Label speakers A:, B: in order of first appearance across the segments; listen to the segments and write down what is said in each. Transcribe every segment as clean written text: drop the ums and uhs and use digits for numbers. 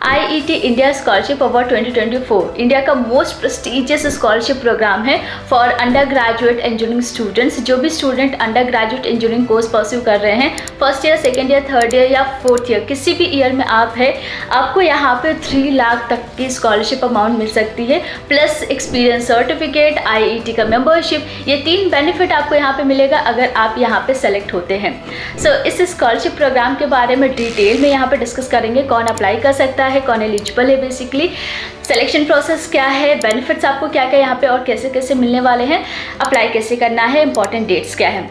A: IET India scholarship award 2024 India का most prestigious scholarship programme है for under graduate engineering students. जो भी student under graduate engineering course pursue कर रहे हैं, first year, second year, third year या fourth year, किसी भी ईयर में आप है, आपको यहाँ पे 3 लाख तक की स्कॉलरशिप अमाउंट मिल सकती है, प्लस एक्सपीरियंस सर्टिफिकेट, IET का मेंबरशिप। ये 3 बेनिफिट आपको यहाँ पे मिलेगा अगर आप यहाँ पे सेलेक्ट होते हैं। इस स्कॉलरशिप प्रोग्राम के बारे में डिटेल में यहाँ पे डिस्कस करेंगे, कौन अप्लाई कर सकता है, कौन एलिजिबल है, बेसिकली सिलेक्शन प्रोसेस क्या है, बेनिफिट्स आपको क्या क्या यहाँ पे और कैसे कैसे मिलने वाले हैं, अप्लाई कैसे करना है, इंपॉर्टेंट डेट्स क्या है।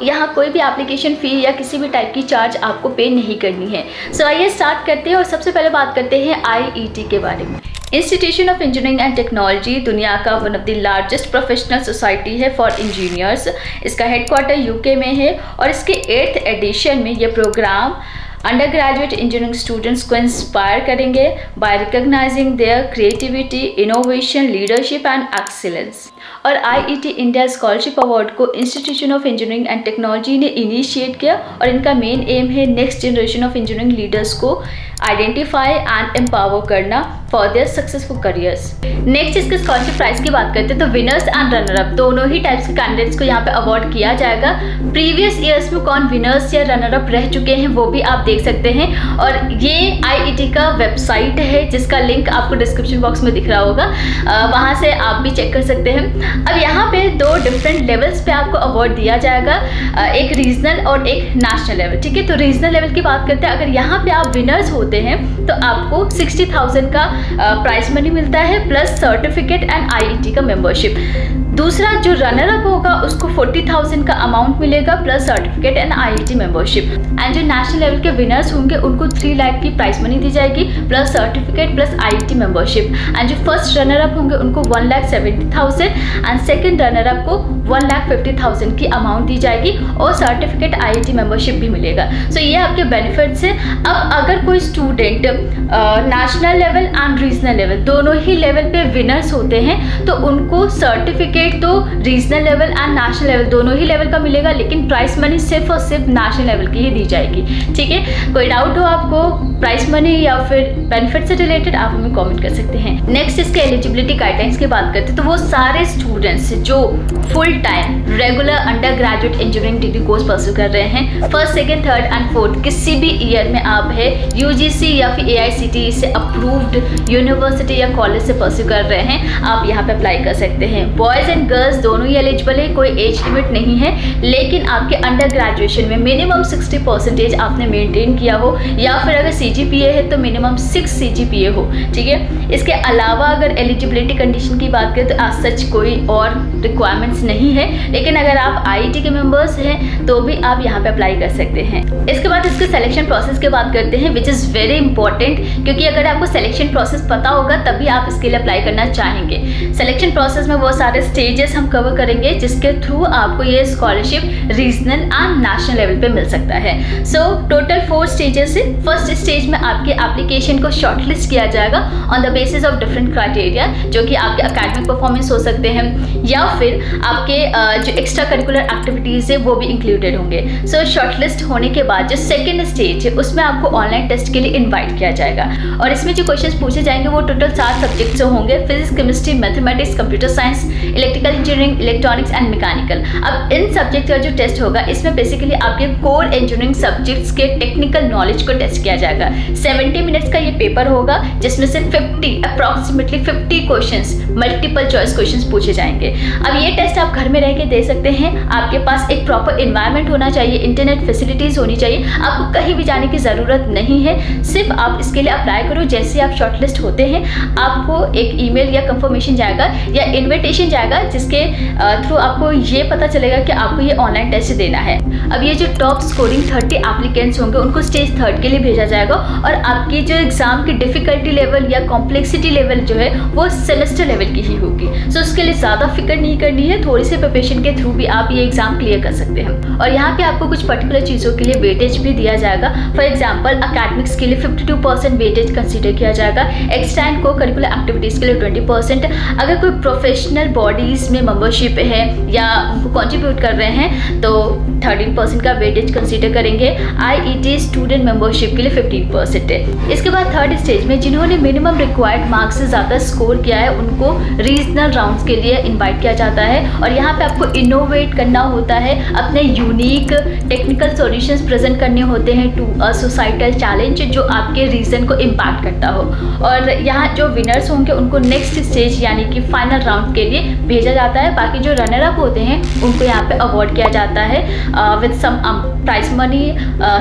A: यहाँ कोई भी एप्लीकेशन फ़ी या किसी भी टाइप की चार्ज आपको पे नहीं करनी है। आइए स्टार्ट करते हैं और सबसे पहले बात करते हैं IET के बारे में। Institution of engineering and technology दुनिया का one of the largest professional society है फॉर इंजीनियर्स। इसका हेडक्वार्टर UK में है और इसके 8th एडिशन में ये programme undergraduate engineering students को इंस्पायर करेंगे by recognising their creativity, innovation, leadership and excellence. और IET इंडिया स्कॉलरशिप अवार्ड को institution of engineering and technology ने इनिशिएट किया और इनका मेन एम है next generation of engineering leaders को आइडेंटिफाई एंड एम्पावर करना for their successful careers. Next इसके स्कॉलरशिप प्राइस की बात करते हैं तो विनर्स एंड रनर अप दोनों ही टाइप्स के कैंडिडेट्स को यहाँ पे अवार्ड किया जाएगा। प्रीवियस ईयर्स में कौन विनर्स या रनर अप रह चुके हैं वो भी आप देख सकते हैं और ये IET का वेबसाइट है जिसका लिंक आपको डिस्क्रिप्शन बॉक्स में दिख रहा होगा, वहाँ से आप भी चेक कर सकते हैं। अब यहाँ पे 2 डिफरेंट लेवल्स पे आपको अवार्ड दिया जाएगा, एक रीजनल और एक नेशनल लेवल। ठीक है, तो रीजनल लेवल की बात करते हैं, अगर यहाँ पे आप विनर्स होते हैं तो आपको 60,000 का प्राइज मनी मिलता है प्लस सर्टिफिकेट एंड IET का मेंबरशिप। दूसरा जो रनर अप होगा उसको 40,000 का अमाउंट मिलेगा plus certificate and IET membership. And जो नेशनल लेवल के विनर्स होंगे उनको 3 लाख की प्राइज मनी दी जाएगी plus certificate plus IET membership. And जो फर्स्ट रनर अप होंगे उनको 1,70,000 एंड सेकेंड रनर अप को 1,50,000 की अमाउंट दी जाएगी और सर्टिफिकेट IET मेंबरशिप भी मिलेगा। ये आपके बेनिफिट्स हैं। अब अगर कोई student national level and regional level दोनों ही लेवल पे विनर्स होते हैं तो उनको सर्टिफिकेट तो regional level and national level दोनों ही लेवल का मिलेगा, लेकिन प्राइस मनी सिर्फ और सिर्फ नेशनल लेवल की ही दी जाएगी। ठीक है, कोई डाउट हो आपको प्राइस मनी या फिर बेनिफिट से रिलेटेड आप हमें कमेंट कर सकते हैं। नेक्स्ट इसके एलिजिबिलिटी गाइडलाइंस की बात करते हैं तो वो सारे स्टूडेंट्स जो full time regular under graduate engineering degree course pursue कर रहे हैं, first, second, third and fourth किसी भी ईयर में आप है UGC या फिर AICTE से अप्रूव्ड यूनिवर्सिटी या कॉलेज से परस्यू कर रहे हैं, आप यहाँ पे अप्लाई कर सकते हैं। बॉयज़ एंड गर्ल्स दोनों ही एलिजिबल है, कोई एज लिमिट नहीं है, लेकिन आपके अंडर ग्रेजुएशन में मिनिमम 60% आपने मेंटेन किया हो या फिर अगर CGPA है तो मिनिमम 6 CGPA हो। ठीक है, इसके अलावा अगर एलिजिबिलिटी कंडीशन की बात करें तो आज सच कोई और रिक्वायरमेंट्स नहीं है, लेकिन अगर आप IET के मेंबर्स हैं तो भी आप यहाँ पे अप्लाई कर सकते हैं। इसके बाद इसके सिलेक्शन प्रोसेस की बात करते हैं विच इज़ वेरी इंपॉर्टेंट, क्योंकि अगर आपको सिलेक्शन प्रोसेस पता होगा तभी आप इसके लिए अप्लाई करना चाहेंगे। सिलेक्शन प्रोसेस में वो सारे स्टेजेस हम कवर करेंगे जिसके थ्रू आपको ये scholarship regional and national level पे मिल सकता है। टोटल 4 स्टेजेस है। फर्स्ट स्टेज में आपके एप्लीकेशन को शॉर्टलिस्ट किया जाएगा on the basis of different criteria, जो कि आपके अकेडमिक परफॉर्मेंस हो सकते हैं या फिर आपके जो एक्स्ट्रा करिकुलर एक्टिविटीज़ है वो भी इंक्लूडेड होंगे। शॉर्टलिस्ट होने के बाद जो सेकेंड स्टेज है उसमें आपको ऑनलाइन टेस्ट के लिए इन्वाइट किया जाएगा और इसमें जो क्वेश्चन पूछे जाएंगे वो टोटल 4 सब्जेक्ट से होंगे, physics, chemistry, mathematics, computer science, electrical engineering, electronics and mechanical. अब इन सब्जेक्ट का जो टेस्ट होगा इसमें बेसिकली आपके कोर इंजीनियरिंग सब्जेक्ट्स के टेक्निकल नॉलेज को टेस्ट किया जाएगा। 70 मिनट्स का ये पेपर होगा जिसमें से approximately 50 questions multiple choice questions पूछे जाएंगे। अब ये टेस्ट आप घर में रह के दे सकते हैं। आपके पास एक प्रॉपर इन्वायरमेंट होना चाहिए, इंटरनेट फैसिलिटीज़ होनी चाहिए, आपको कहीं भी जाने की ज़रूरत नहीं है। सिर्फ आप इसके लिए अप्लाई करो, जैसे आप शॉर्टलिस्ट होते हैं आपको एक ईमेल या कंफर्मेशन जाएगा या इन्विटेशन जाएगा जिसके थ्रू आपको ये पता चलेगा कि आपको ये ऑनलाइन टेस्ट देना है। अब ये जो टॉप स्कोरिंग 30 एप्लीकेंट्स होंगे उनको स्टेज 3 के लिए भेजा जाएगा और आपकी जो एग्ज़ाम की डिफ़िकल्टी लेवल या कॉम्प्लेक्सिटी लेवल जो है वो सेमेस्टर लेवल की ही होगी। उसके लिए ज़्यादा फिक्र नहीं करनी है, थोड़ी सी प्रिपरेशन के थ्रू भी आप ये एग्ज़ाम क्लियर कर सकते हैं। और यहाँ पे आपको कुछ पर्टिकुलर चीज़ों के लिए वेटेज भी दिया जाएगा। फॉर एग्जाम्पल अकेडमिक्स के लिए 52% वेटेज कंसिडर किया जाएगा, एक्स्ट्रा एंड को करिकुलर एक्टिविटीज़ के लिए 20%। अगर कोई प्रोफेशनल बॉडीज़ में मेंबरशिप है या उनको कंट्रीब्यूट कर रहे हैं तो 13% का वेटेज कंसीडर करेंगे। IET ये स्टूडेंट मेंबरशिप के लिए 15% है। इसके बाद थर्ड स्टेज में जिन्होंने मिनिमम रिक्वायर्ड मार्क्स से ज़्यादा स्कोर किया है उनको रीजनल राउंड्स के लिए इन्वाइट किया जाता है, और यहाँ पे आपको इनोवेट करना होता है, अपने यूनिक टेक्निकल सॉल्यूशंस प्रेजेंट करने होते हैं टू अ सोसाइटल चैलेंज जो आपके रीजन को इम्पैक्ट करता हो। और यहाँ जो विनर्स होंगे उनको नेक्स्ट स्टेज यानी कि फाइनल राउंड के लिए भेजा जाता है। बाकी जो रनर अप होते हैं उनको यहाँ पे अवार्ड किया जाता है with some prize money,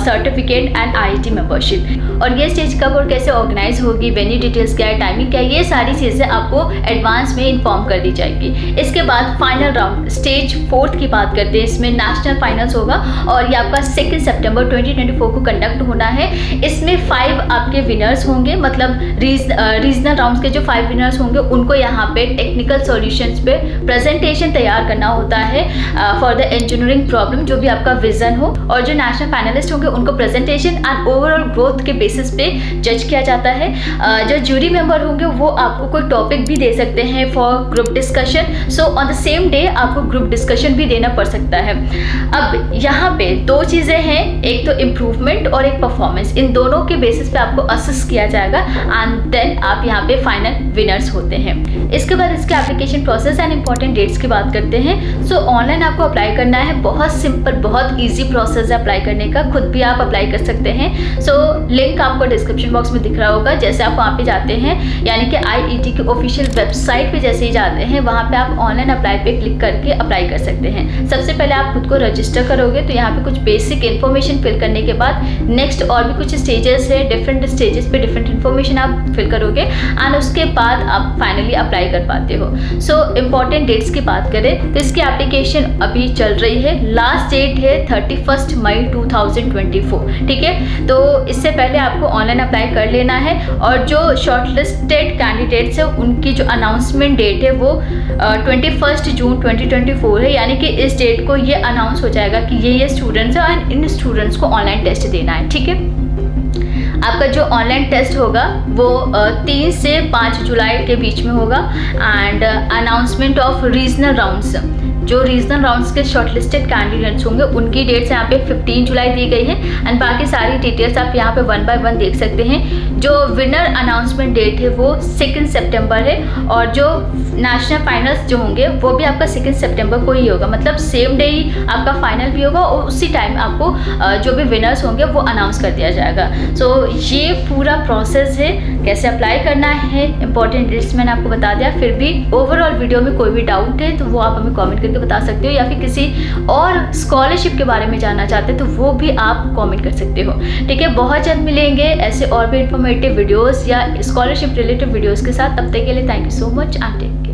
A: certificate and IIT membership. और ये स्टेज कब और कैसे ऑर्गेनाइज होगी, वेन्यू डिटेल्स क्या है, टाइमिंग क्या है, ये सारी चीज़ें आपको एडवांस में इन्फॉर्म कर दी जाएगी। इसके बाद फाइनल राउंड स्टेज 4 की बात करते हैं। इसमें नेशनल फाइनल्स होगा और ये आपका 2 सितंबर 2024 को कंडक्ट होना है। इसमें 5 आपके विनर्स होंगे, मतलब रीजनल राउंड्स के जो 5 विनर्स होंगे उनको यहाँ पे टेक्निकल सॉल्यूशंस पे प्रेजेंटेशन तैयार करना होता है फॉर द इंजीनियरिंग प्रॉब्लम, जो भी आपका विजन हो। और जो नेशनल फाइनलिस्ट होंगे उनको प्रेजेंटेशन एंड ओवरऑल ग्रोथ के बेसिस पे जज किया जाता है। जो जूरी मेंबर होंगे वो आपको कोई टॉपिक भी दे सकते हैं for group discussion. So on the same day आपको ग्रुप डिस्कशन भी देना पड़ सकता है। अब यहाँ पे 2 चीज़ें हैं, एक तो इम्प्रूवमेंट और एक परफॉर्मेंस। इन दोनों के बेसिस पे आपको असेस किया जाएगा एंड देन आप यहाँ पे फाइनल विनर्स होते हैं। इसके बाद इसके application process and important dates की बात करते हैं। सो ऑनलाइन आपको अप्लाई करना है, बहुत सिंपल, बहुत ईजी प्रोसेस है अप्लाई करने का, खुद भी आप अप्लाई कर सकते हैं। सो लिंक आपको डिस्क्रिप्शन बॉक्स में दिख रहा होगा। जैसे आप वहाँ पे जाते हैं यानी कि IIT की ऑफिशियल वेबसाइट पे जैसे ही जाते हैं वहाँ पे आप ऑनलाइन अप्लाई पे क्लिक करके अप्लाई कर सकते हैं। सबसे पहले आप खुद को रजिस्टर करोगे तो यहाँ पे कुछ बेसिक इन्फॉर्मेशन फिल करने के बाद नेक्स्ट और भी कुछ स्टेजेस है, डिफरेंट स्टेजेस पे डिफरेंट इन्फॉर्मेशन आप फिल करोगे एंड उसके बाद आप फाइनली अप्लाई कर पाते हो। सो इम्पॉर्टेंट डेट्स की बात करें तो इसकी एप्लीकेशन अभी चल रही है, लास्ट डेट है 31 मई 2024, ठीक है। तो इससे पहले आपको ऑनलाइन अप्लाई कर लेना है और जो शॉर्टलिस्टेड कैंडिडेट्स है उनकी जो अनाउंसमेंट डेट है वो 21 जून 2024 है, यानी कि इस डेट को ये अनाउंस हो जाएगा कि ये स्टूडेंट्स हैं और इन स्टूडेंट्स को ऑनलाइन टेस्ट देना है, ठीक है। आपका जो ऑनलाइन टेस्ट होगा वो 3 से 5 जुलाई के बीच में होगा and announcement of regional rounds, जो रीजनल राउंड्स के शॉर्टलिस्टेड कैंडिडेट्स होंगे उनकी डेट्स यहाँ पे 15 जुलाई दी गई है एंड बाकी सारी डिटेल्स आप यहाँ पे 1 बाय 1 देख सकते हैं। जो विनर अनाउंसमेंट डेट है वो 2 सितंबर है और जो नेशनल फाइनल्स जो होंगे वो भी आपका 2 सितंबर को ही होगा, मतलब सेम डे ही आपका फाइनल भी होगा और उसी टाइम आपको जो भी विनर्स होंगे वो अनाउंस कर दिया जाएगा। सो ये पूरा प्रोसेस है, कैसे अप्लाई करना है, इंपॉर्टेंट डेट्स मैंने आपको बता दिया। फिर भी ओवरऑल वीडियो में कोई भी डाउट है तो वो आप हमें कॉमेंट करके बता सकते हो, या फिर किसी और स्कॉलरशिप के बारे में जानना चाहते हैं तो वो भी आप कमेंट कर सकते हो, ठीक है। बहुत जल्द मिलेंगे ऐसे और भी इंफॉर्मेटिव वीडियोस या स्कॉलरशिप रिलेटेड वीडियोस के साथ। तब तक के लिए thank you so much and take care.